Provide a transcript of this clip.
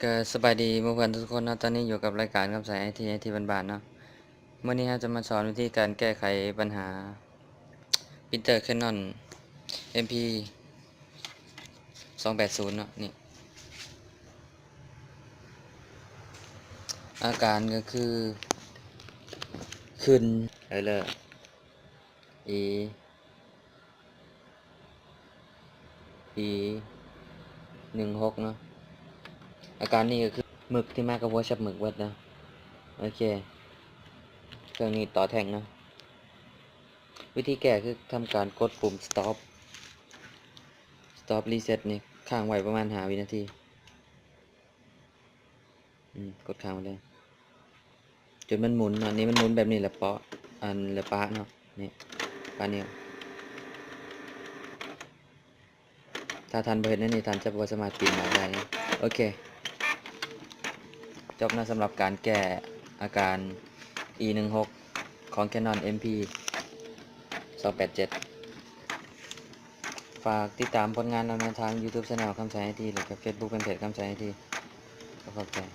ก็สบายดีเพื่อนทุกคนเนาะตอนนี้อยู่กับรายการคำสายไอทีบ้านๆเนาะเมื่อนี้เราจะมาสอนวิธีการแก้ไขปัญหาปรินเตอร์ Canon MP 280เนาะนี่อาการก็คือขึ้นเลย E E 16เนาะอาการนี้ก็คือหมึกที่มากับหัวชับหมึกเบิดนะโอเคเครื่องนี้ต่อแท่งเนาะวิธีแก้คือทำการกดปุ่ม stop reset นี่ค้างไว้ประมาณ5 วินาทีกดค้างไว้เลยจนมันหมุนอันนี้มันหมุนแบบนี้แหละเปาะอันละปะเนาะนี่ปะเนี่ยถ้าทันบ่เห็นนั่นนี่ทันจะบ่สามารถปีนมาได้โอเคจบนะสำหรับการแก้อาการ E16 ของ Canon MP 287ฝากติดตามผลงานเราในทาง YouTube Channel คำสายไอทีหรือกับ Facebook Fanpage คำสายไอทีขอบคุณ